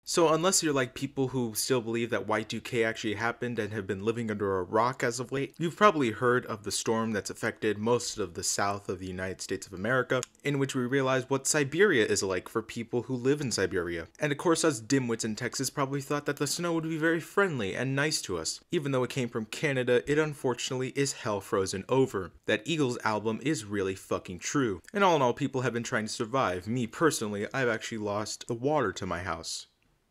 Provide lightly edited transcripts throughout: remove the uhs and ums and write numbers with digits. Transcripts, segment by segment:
So unless you're like people who still believe that Y2K actually happened and have been living under a rock as of late, you've probably heard of the storm that's affected most of the south of the United States of America, in which we realize what Siberia is like for people who live in Siberia. And of course us dimwits in Texas probably thought that the snow would be very friendly and nice to us. Even though it came from Canada, it unfortunately is hell frozen over. That Eagles album is really fucking true. And all in all, people have been trying to survive. Me personally, I've actually lost the water to my house.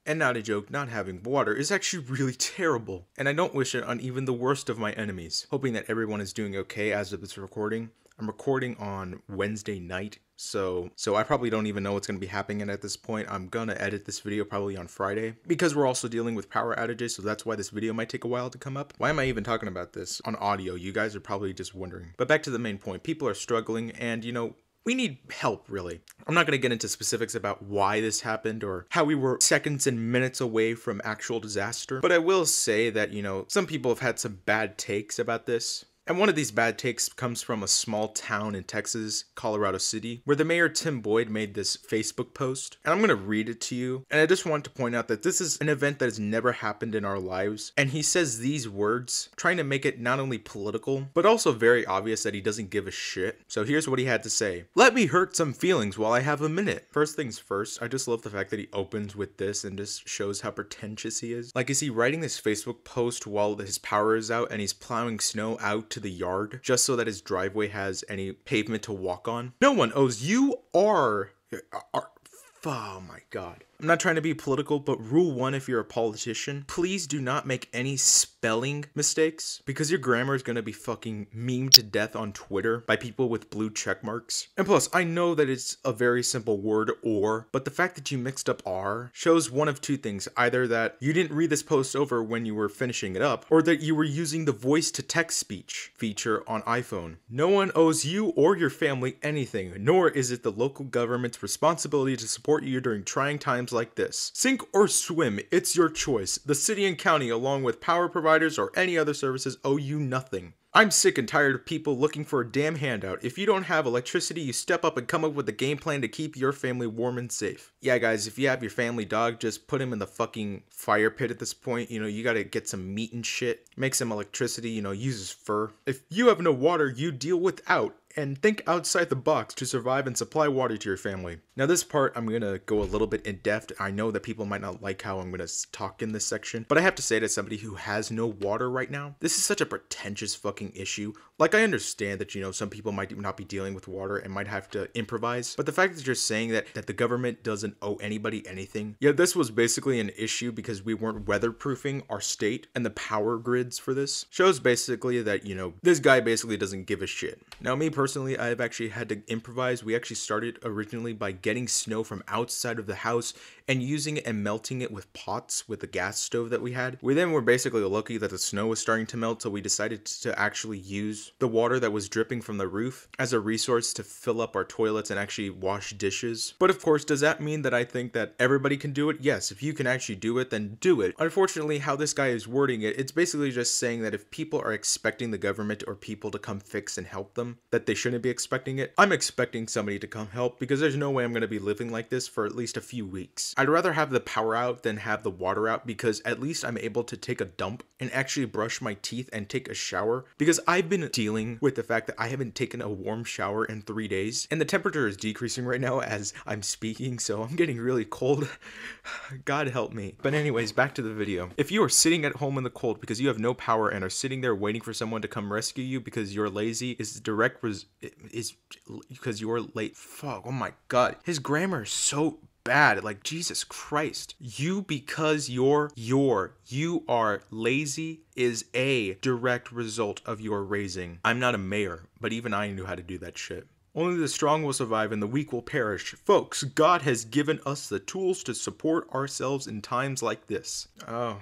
And not a joke, not having water is actually really terrible, and I don't wish it on even the worst of my enemies. Hoping that everyone is doing okay as of this recording. I'm recording on Wednesday night, so I probably don't even know what's going to be happening at this point. I'm gonna edit this video probably on Friday, because we're also dealing with power outages, so that's why this video might take a while to come up. Why am I even talking about this on audio? You guys are probably just wondering. But back to the main point, people are struggling, and we need help, really. I'm not going to get into specifics about why this happened or how we were seconds and minutes away from actual disaster, but I will say that, some people have had some bad takes about this. And one of these bad takes comes from a small town in Texas, Colorado City, where the mayor Tim Boyd made this Facebook post. And I'm going to read it to you. And I just want to point out that this is an event that has never happened in our lives. And he says these words, trying to make it not only political, but also very obvious that he doesn't give a shit. So here's what he had to say. Let me hurt some feelings while I have a minute. First things first, I just love the fact that he opens with this and just shows how pretentious he is. Like, is he writing this Facebook post while his power is out and he's plowing snow out to the yard just so that his driveway has any pavement to walk on? No one owes you or oh my god. I'm not trying to be political, but rule one if you're a politician, please do not make any spelling mistakes, because your grammar is going to be fucking memed to death on Twitter by people with blue check marks. And plus, I know that it's a very simple word, or, but the fact that you mixed up R shows one of two things. Either that you didn't read this post over when you were finishing it up, or that you were using the voice to text speech feature on iPhone. No one owes you or your family anything, nor is it the local government's responsibility to support you during trying times like this. Sink or swim, it's your choice. The city and county, along with power providers or any other services, owe you nothing. I'm sick and tired of people looking for a damn handout. If you don't have electricity, you step up and come up with a game plan to keep your family warm and safe. Yeah, guys, if you have your family dog, just put him in the fucking fire pit at this point. You gotta get some meat and shit. Make some electricity, use his fur. If you have no water, you deal without. And think outside the box to survive and supply water to your family. Now this part, I'm gonna go a little bit in depth. I know that people might not like how I'm gonna talk in this section, but I have to say to somebody who has no water right now, this is such a pretentious fucking issue. Like, I understand that, some people might not be dealing with water and might have to improvise, but the fact that you're saying that the government doesn't owe anybody anything, yeah, this was basically an issue because we weren't weatherproofing our state, and the power grids for this shows basically that, this guy basically doesn't give a shit. Now, me personally, I've actually had to improvise. We actually started originally by getting snow from outside of the house and using it and melting it with pots with the gas stove that we had. We then were basically lucky that the snow was starting to melt, so we decided to actually use the water that was dripping from the roof as a resource to fill up our toilets and actually wash dishes. But of course, does that mean that I think that everybody can do it? Yes, if you can actually do it, then do it. Unfortunately, how this guy is wording it, it's basically just saying that if people are expecting the government or people to come fix and help them, that they shouldn't be expecting it. I'm expecting somebody to come help, because there's no way I'm going to be living like this for at least a few weeks. I'd rather have the power out than have the water out, because at least I'm able to take a dump and actually brush my teeth and take a shower, because I've been dealing with the fact that I haven't taken a warm shower in 3 days, and the temperature is decreasing right now as I'm speaking, so I'm getting really cold. God help me. But anyways, back to the video. If you are sitting at home in the cold because you have no power and are sitting there waiting for someone to come rescue you because you're lazy, is because you're late. Fuck, oh my god. His grammar is so bad. Like, Jesus Christ. Because you are lazy is a direct result of your raising. I'm not a mayor, but even I knew how to do that shit. Only the strong will survive and the weak will perish. Folks, God has given us the tools to support ourselves in times like this. Oh,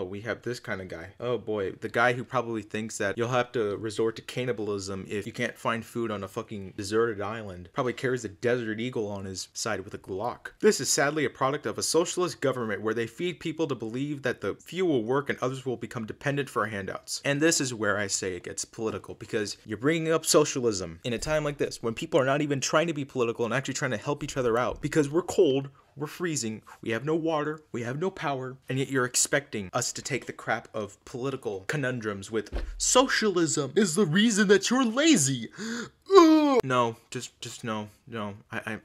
we have this kind of guy. Oh boy, the guy who probably thinks that you'll have to resort to cannibalism if you can't find food on a fucking deserted island. Probably carries a Desert Eagle on his side with a Glock. This is sadly a product of a socialist government where they feed people to believe that the few will work and others will become dependent for handouts. And this is where I say it gets political, because you're bringing up socialism in a time like this when people are not even trying to be political and actually trying to help each other out, because we're cold, we're freezing, we have no water, we have no power, and yet you're expecting us to take the crap of political conundrums with socialism is the reason that you're lazy. No, just no. I'm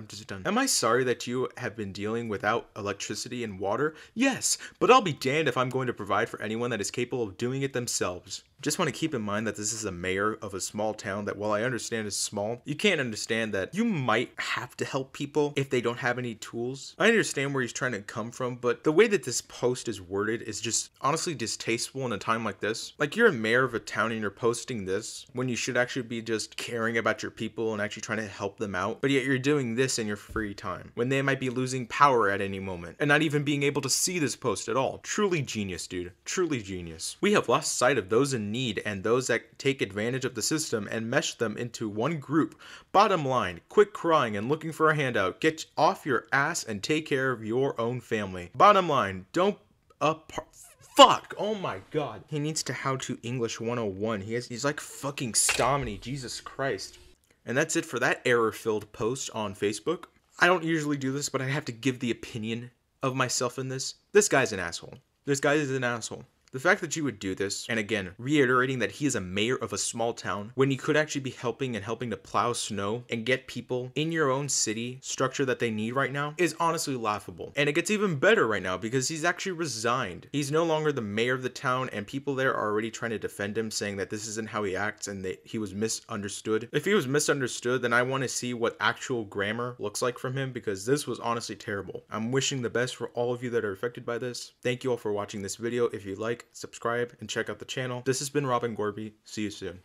just done. Am I sorry that you have been dealing without electricity and water? Yes, but I'll be damned if I'm going to provide for anyone that is capable of doing it themselves. Just want to keep in mind that this is a mayor of a small town that, while I understand is small, you can't understand that you might have to help people if they don't have any tools. I understand where he's trying to come from, but the way that this post is worded is just honestly distasteful in a time like this. Like, you're a mayor of a town and you're posting this when you should actually be just caring about your people and actually trying to help them out, but yet you're doing this in your free time when they might be losing power at any moment and not even being able to see this post at all. Truly genius, dude. Truly genius. We have lost sight of those in need and those that take advantage of the system and mesh them into one group. Bottom line, quit crying and looking for a handout. Get off your ass and take care of your own family. Bottom line, don't fuck! Oh my god. He needs to How to English 101. He's like fucking Stomany. Jesus Christ. And that's it for that error-filled post on Facebook. I don't usually do this, but I have to give the opinion of myself in this. This guy's an asshole. This guy is an asshole. The fact that you would do this, and again, reiterating that he is a mayor of a small town, when you could actually be helping to plow snow and get people in your own city structure that they need right now, is honestly laughable. And it gets even better right now because he's actually resigned. He's no longer the mayor of the town, and people there are already trying to defend him, saying that this isn't how he acts and that he was misunderstood. If he was misunderstood, then I want to see what actual grammar looks like from him, because this was honestly terrible. I'm wishing the best for all of you that are affected by this. Thank you all for watching this video. If you like, subscribe, and check out the channel. This has been Robin Gorbie. See you soon.